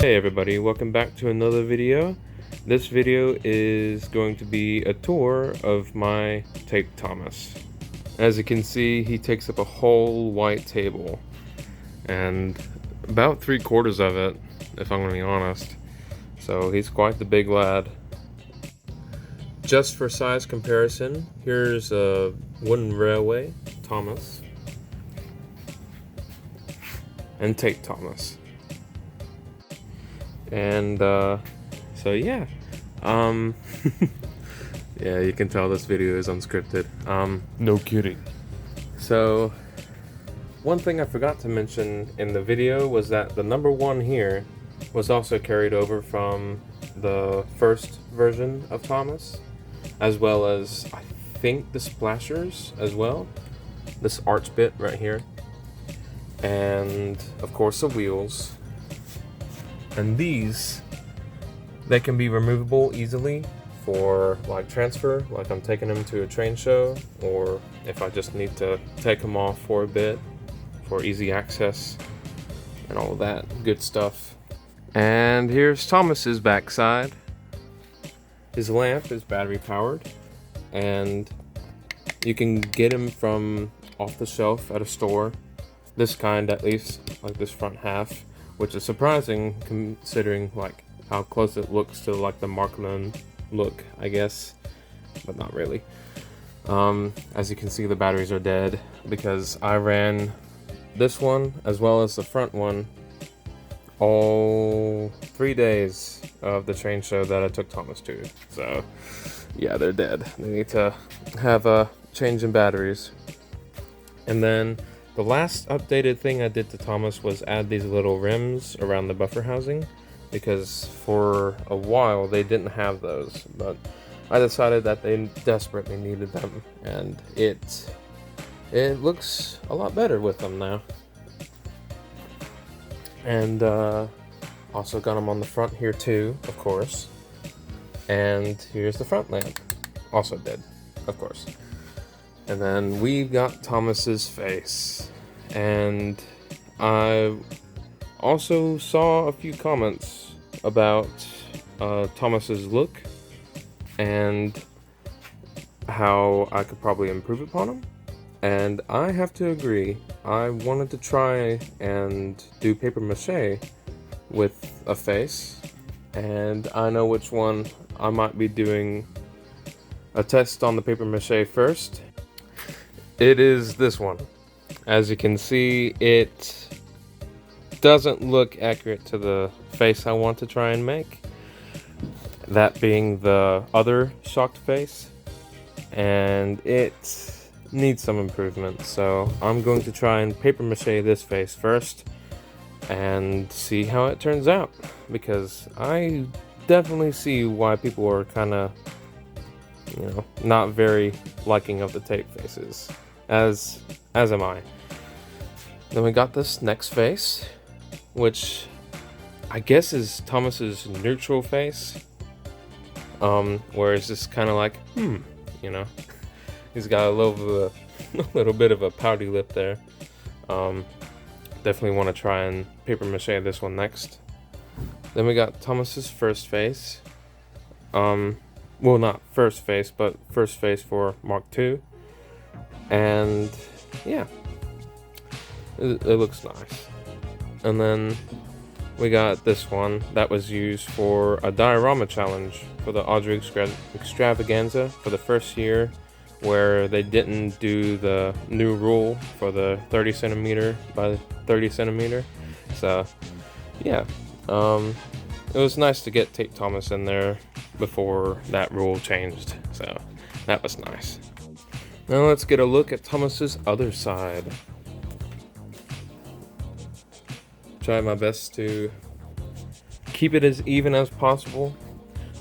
Hey everybody, welcome back to another video. This video is going to be a tour of my tape Thomas. As you can see, he takes up a whole white table and about 3/4 of it, if I'm going to be honest. So he's quite the big lad. Just for size comparison, here's a wooden railway Thomas and tape Thomas. And so yeah, yeah, you can tell this video is unscripted. No kidding. So one thing I forgot to mention in the video was that the number 1 here was also carried over from the first version of Thomas, as well as I think the splashers as well, this arch bit right here, and of course the wheels. And these, they can be removable easily for like transfer, like I'm taking them to a train show, or if I just need to take them off for a bit for easy access and all that good stuff. And here's Thomas's backside. His lamp is battery powered, and you can get him from off the shelf at a store. This kind, at least, like this front half, which is surprising considering like how close it looks to like the Markman look, I guess, but not really. As you can see, the batteries are dead because I ran this one as well as the front one all 3 days of the train show that I took Thomas to. So yeah, they're dead. They need to have a change in batteries. And then the last updated thing I did to Thomas was add these little rims around the buffer housing, because for a while they didn't have those, but I decided that they desperately needed them, and it looks a lot better with them now. And also got them on the front here too, of course. And here's the front lamp, also dead, of course. And then we've got Thomas's face, and I also saw a few comments about Thomas's look and how I could probably improve upon him. And I have to agree, I wanted to try and do paper mache with a face, and I know which one I might be doing a test on the paper mache first. It is this one. As you can see, it doesn't look accurate to the face I want to try and make, that being the other shocked face, and it needs some improvement. So I'm going to try and paper mache this face first and see how it turns out, because I definitely see why people are kind of, you know, not very liking of the tape faces, as am I. Then we got this next face, which I guess is Thomas's neutral face, where it's just kind of like, you know, he's got a little bit of a pouty lip there. Definitely want to try and paper mache this one next. Then we got Thomas's first face. Well, not first face, but first face for Mark II. And yeah, it looks nice. And then we got this one that was used for a diorama challenge for the Audrey extravaganza for the first year, where they didn't do the new rule for the 30 centimeter by 30 centimeter. So yeah, it was nice to get Tape Thomas in there before that rule changed, so that was nice. Now let's get a look at Thomas's other side. Try my best to keep it as even as possible.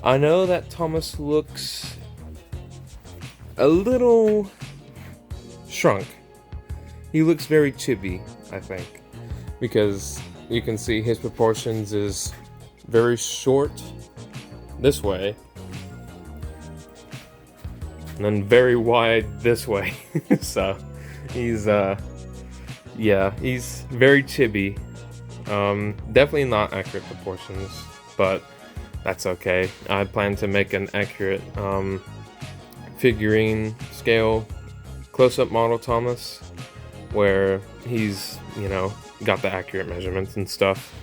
I know that Thomas looks a little shrunk. He looks very chibi, I think, because you can see his proportions is very short this way, and then very wide this way. So he's yeah, he's very chibi, Definitely not accurate proportions, but that's okay. I plan to make an accurate figurine scale close-up model Thomas, where he's, you know, got the accurate measurements and stuff.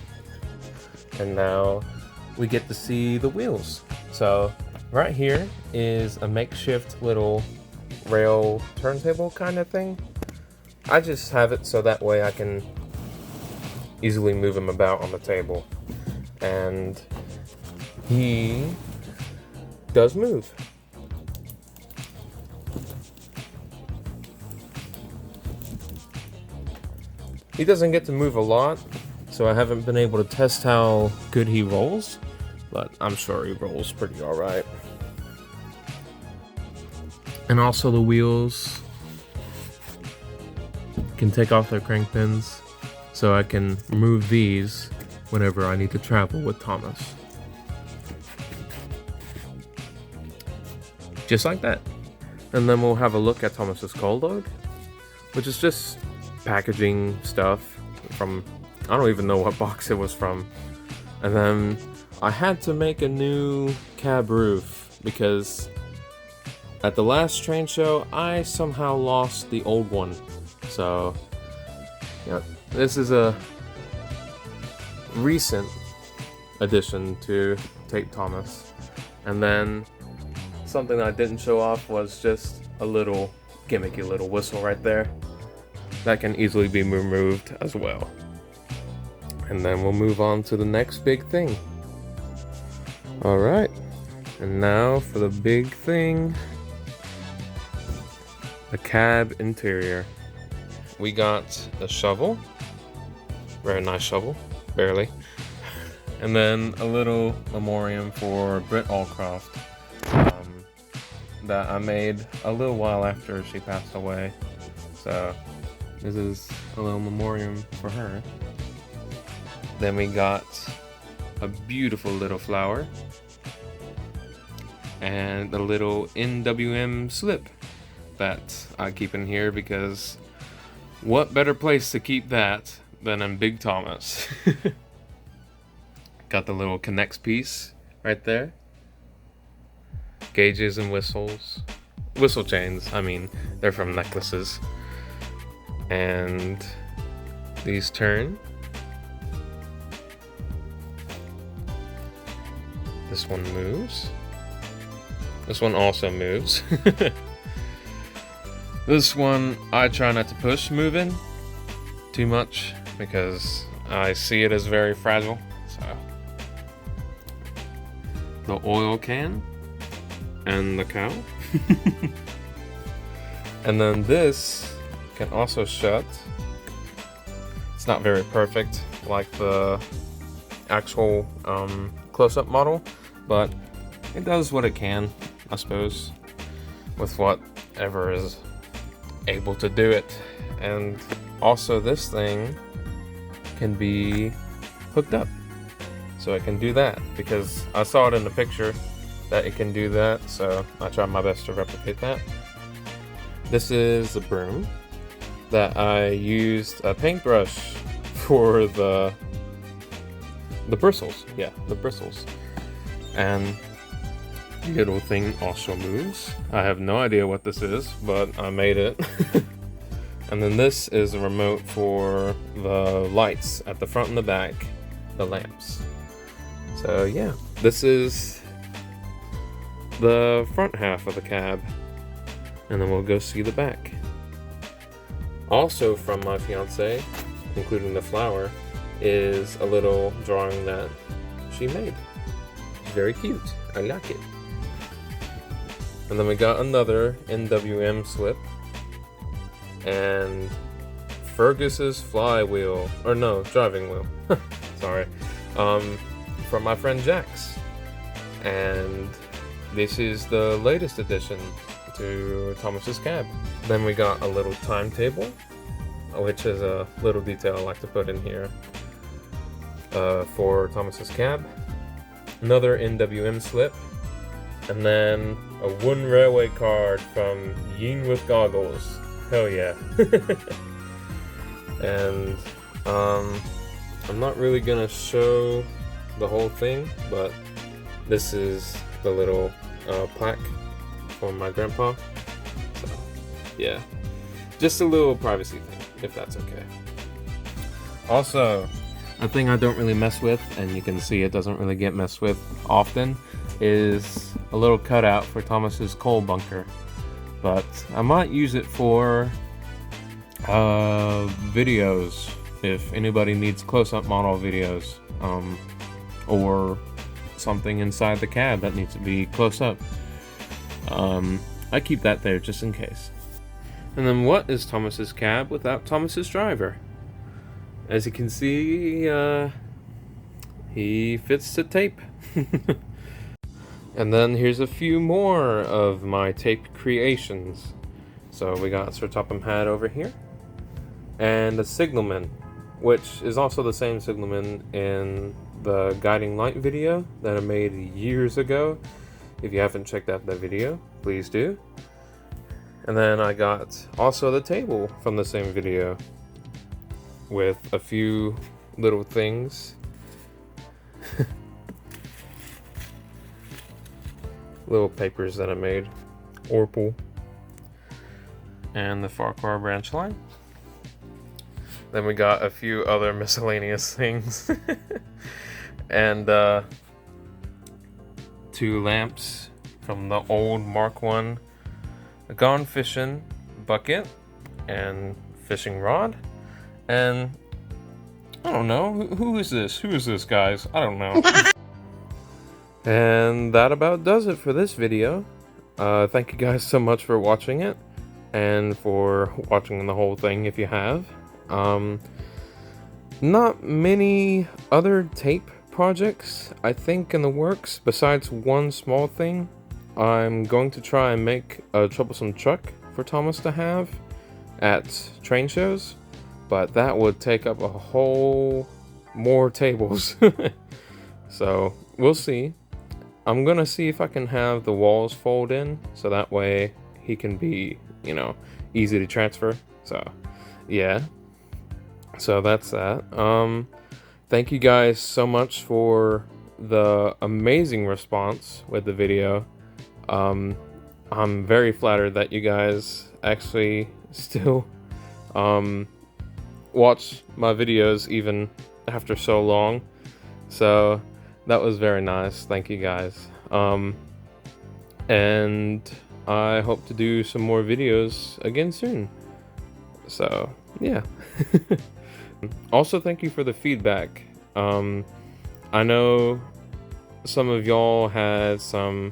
And now we get to see the wheels. So right here is a makeshift little rail turntable kind of thing. I just have it so that way I can easily move him about on the table. And he does move. He doesn't get to move a lot, so I haven't been able to test how good he rolls, but I'm sure he rolls pretty alright. And also the wheels can take off their crank pins, so I can remove these whenever I need to travel with Thomas. Just like that. And then we'll have a look at Thomas's cold load, which is just packaging stuff from, I don't even know what box it was from. And then I had to make a new cab roof because at the last train show I somehow lost the old one. So yeah, this is a recent addition to Tape Thomas. And then something that I didn't show off was just a little gimmicky little whistle right there that can easily be removed as well. And then we'll move on to the next big thing. Alright, and now for the big thing, the cab interior. We got a shovel, very nice shovel, barely, and then a little memoriam for Britt Allcroft that I made a little while after she passed away. So this is a little memoriam for her. Then we got a beautiful little flower and a little NWM slip that I keep in here because what better place to keep that than in Big Thomas. Got the little connects piece right there. Gauges and whistles. Whistle chains, I mean, they're from necklaces. And these turn. This one moves. This one also moves. This one I try not to push moving too much because I see it as very fragile. So the oil can and the cow. And then this can also shut. It's not very perfect like the actual close-up model, but it does what it can, I suppose, with whatever is able to do it. And also this thing can be hooked up, so it can do that because I saw it in the picture that it can do that, so I tried my best to replicate that. This is a broom that I used a paintbrush for the bristles. Yeah, the bristles. And the little thing also moves. I have no idea what this is, but I made it. And then this is a remote for the lights at the front and the back, the lamps. So yeah, this is the front half of the cab. And then we'll go see the back. Also from my fiance, including the flower, is a little drawing that she made. Very cute. I like it. And then we got another NWM slip. And Fergus's flywheel. Or no, driving wheel. Sorry. From my friend Jax. And this is the latest addition to Thomas's cab. Then we got a little timetable, which is a little detail I like to put in here for Thomas's cab. Another NWM slip, and then a wooden railway card from YeenWithGoggles. Hell yeah. And I'm not really gonna show the whole thing, but this is the little plaque from my grandpa. So, yeah, just a little privacy thing, if that's okay. Also, a thing I don't really mess with, and you can see it doesn't really get messed with often, is a little cutout for Thomas's coal bunker. But I might use it for videos, if anybody needs close-up model videos, or something inside the cab that needs to be close up. I keep that there just in case. And then what is Thomas's cab without Thomas's driver? As you can see, he fits the tape. And then here's a few more of my tape creations. So we got Sir Topham Hatt over here, and a signalman, which is also the same signalman in the guiding light video that I made years ago. If you haven't checked out that video, please do. And then I got also the table from the same video with a few little things. Little papers that I made. Orpal. And the Farquhar branch line. Then we got a few other miscellaneous things. And 2 lamps from the old Mark I Gone Fishing bucket and fishing rod. And I don't know, who is this? Who is this, guys? I don't know. And that about does it for this video. Thank you guys so much for watching it, and for watching the whole thing if you have. Not many other tape projects, I think, in the works, besides one small thing. I'm going to try and make a troublesome truck for Thomas to have at train shows, but that would take up a whole more tables. So we'll see. I'm gonna see if I can have the walls fold in, so that way he can be, you know, easy to transfer. So yeah, so that's that. Thank you guys so much for the amazing response with the video. I'm very flattered that you guys actually still watch my videos even after so long. So that was very nice. Thank you guys. And I hope to do some more videos again soon. So yeah. Also, thank you for the feedback. I know some of y'all had some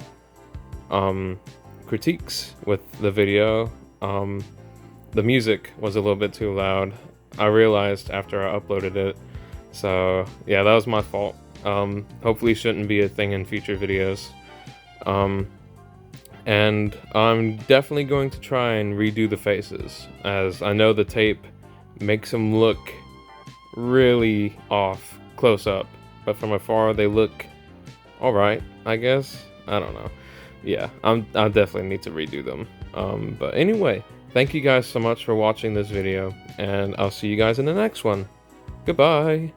critiques with the video. The music was a little bit too loud. I realized after I uploaded it. So yeah, that was my fault. Hopefully shouldn't be a thing in future videos. And I'm definitely going to try and redo the faces, as I know the tape makes them look really off close up, but from afar they look alright, I guess. I don't know. Yeah, I definitely need to redo them. But anyway, thank you guys so much for watching this video, and I'll see you guys in the next one. Goodbye!